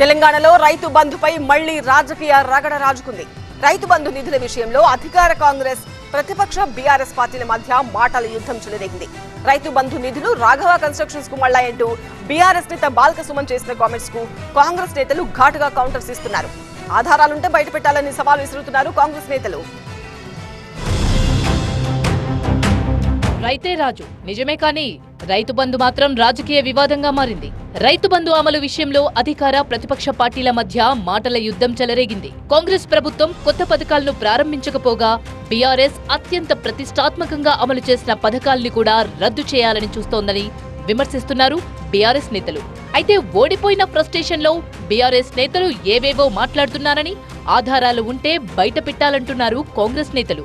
తెలంగాణలో రైతు బంధుపై మళ్లీ రాజకీయ రగడ రాజుకుంది. రైతు బంధు నిధుల విషయంలో అధికార కాంగ్రెస్, ప్రతిపక్ష బీఆర్ఎస్ పార్టీల మధ్య మాటల యుద్ధం చెలరేగింది. రైతు బంధు నిధులు రాఘవ కన్స్ట్రక్షన్స్ కు మళ్లాయంటూ బీఆర్ఎస్ నేత బాల్క సుమన్ చేసిన కామెంట్స్ కు కాంగ్రెస్ నేతలు ఘాటుగా కౌంటర్స్ ఇస్తున్నారు. ఆధారాలుంటే బయటపెట్టాలని సవాల్ విసురుతున్నారు కాంగ్రెస్ నేతలు. రైతే రాజు నిజమే, కానీ రైతు బంధు మాత్రం రాజకీయ వివాదంగా మారింది. రైతు బంధు అమలు విషయంలో అధికార, ప్రతిపక్ష పార్టీల మధ్య మాటల యుద్ధం చెలరేగింది. కాంగ్రెస్ ప్రభుత్వం కొత్త పథకాలను ప్రారంభించకపోగా బీఆర్ఎస్ అత్యంత ప్రతిష్టాత్మకంగా అమలు చేసిన పథకాల్ని కూడా రద్దు చేయాలని చూస్తోందని విమర్శిస్తున్నారు బీఆర్ఎస్ నేతలు. అయితే ఓడిపోయిన ఫ్రస్ట్రేషన్లో బీఆర్ఎస్ నేతలు ఏవేవో మాట్లాడుతున్నారని, ఆధారాలు ఉంటే బయట పెట్టాలంటున్నారు కాంగ్రెస్ నేతలు.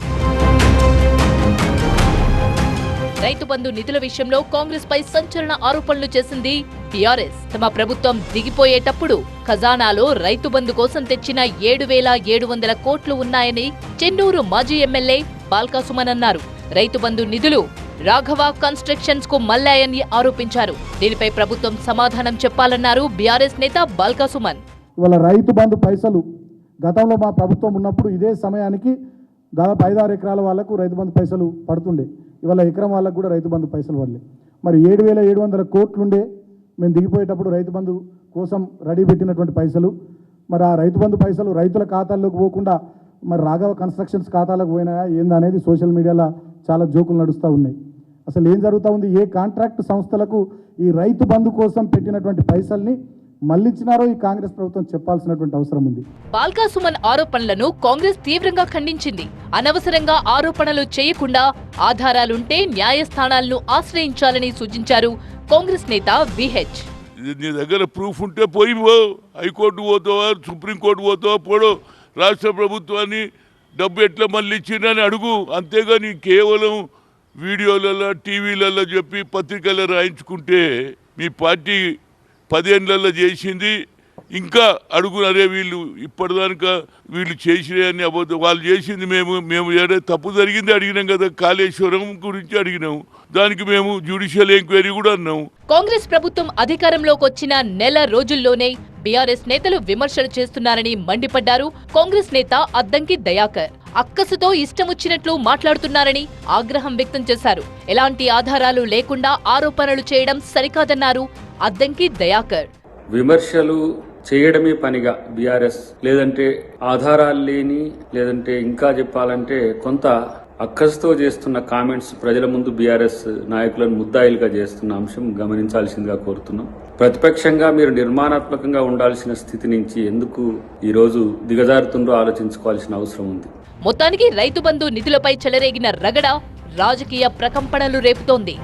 రైతు బంధు నిధుల విషయంలో కాంగ్రెస్ పై సంచలన ఆరోపణలు చేసింది బీఆర్ఎస్. తమ ప్రభుత్వం దిగిపోయేటప్పుడు ఖజానాలో రైతు బంధు కోసం తెచ్చిన 7,700 కోట్లు ఉన్నాయని చెన్నూరు మాజీ ఎమ్మెల్యే బాల్క సుమన్ అన్నారు. రైతు బంధు నిధులు రాఘవ కన్స్ట్రక్షన్స్ కు మళ్లాయని ఆరోపించారు. దీనిపై ప్రభుత్వం సమాధానం చెప్పాలన్నారు బీఆర్ఎస్ నేత బాల్క సుమన్. ఇవాళ రైతు బంధు పైసలు గతంలో మా ప్రభుత్వం ఉన్నప్పుడు ఇదే సమయానికి దాదాపు 5-6 ఎకరాల వాళ్లకు రైతు బంధు పైసలు పడుతుండే. ఇవాళ ఎకరం వాళ్ళకు కూడా రైతు బంధు పైసలు పడలే. మరి 7,700 కోట్లుండే మేము దిగిపోయేటప్పుడు రైతు బంధు కోసం రెడీ పెట్టినటువంటి పైసలు, మరి ఆ రైతు బంధు పైసలు రైతుల ఖాతాల్లోకి పోకుండా మరి రాఘవ కన్స్ట్రక్షన్స్ ఖాతాలకు పోయినాయా ఏందనేది సోషల్ మీడియాలో చాలా జోకులు నడుస్తూ ఉన్నాయి. అసలు ఏం జరుగుతూ ఉంది? ఏ కాంట్రాక్ట్ సంస్థలకు ఈ రైతు బంధు కోసం పెట్టినటువంటి పైసల్ని మళ్లించినారో ఈ కాంగ్రెస్ ప్రభుత్వం చెప్పాల్సినటువంటి అవసరం ఉంది. బాల్క సుమన్ ఆరోపణలను కాంగ్రెస్ తీవ్రంగా ఖండించింది. అనవసరంగా ఆరోపణలు చేయకుండా ఆధారాలుంటే న్యాయస్థానాలను ఆశ్రయించాలని సూచించారు కాంగ్రెస్ నేత విహెచ్. నీ దగ్గర ప్రూఫ్ ఉంటే పోయి హైకోర్టు పోతావా, సుప్రీంకోర్టు పోతావా, పోడో రాష్ట్ర ప్రభుత్వాన్ని డబ్బు ఎట్లా మళ్ళీ ఇచ్చిందని అడుగు. అంతేగాని కేవలం వీడియోలలో, టీవీలలో చెప్పి పత్రికల్లో రాయించుకుంటే మీ పార్టీ 10 ఏళ్లలో చేసింది ఇంకా అడుగునరే వీళ్ళు ఇప్పటిదాకా వీళ్ళు చేసినాయని అబద్ధం. వాళ్ళు చేసింది మేము ఏదో తప్పు జరిగింది అడిగినాం కదా, కాళేశ్వరం గురించి అడిగినాము, దానికి మేము జ్యుడిషియల్ ఎంక్వైరీ కూడా అన్నాము. కాంగ్రెస్ ప్రభుత్వం అధికారంలోకి వచ్చిన నెల రోజుల్లోనే బీఆర్ఎస్ నేతలు విమర్శలు చేస్తున్నారని మండిపడ్డారు కాంగ్రెస్ నేత అద్దంకి దయాకర్. అక్కసుతో ఇష్టమొచ్చినట్లు మాట్లాడుతున్నారని ఆగ్రహం వ్యక్తం చేశారు. ఎలాంటి ఆధారాలు లేకుండా ఆరోపణలు చేయడం సరికాదన్నారు అద్దంకి దయాకర్. విమర్శలు చేయడమే పనిగా బీఆర్ఎస్, లేదంటే ఆధారాలు లేని, లేదంటే ఇంకా చెప్పాలంటే కొంత అక్కసుతో చేస్తున్న కామెంట్స్ ప్రజల ముందు బీఆర్ఎస్ నాయకులను ముద్దాయిలుగా చేస్తున్న అంశం గమనించాల్సిందిగా కోరుతున్నాం. ప్రతిపక్షంగా మీరు నిర్మాణాత్మకంగా ఉండాల్సిన స్థితి నుంచి ఎందుకు ఈరోజు దిగజారుతుండో ఆలోచించుకోవాల్సిన అవసరం ఉంది. మొత్తానికి రైతు బంధు నిధులపై చెలరేగిన రగడ రాజకీయ ప్రకంపనలు రేపుతోంది.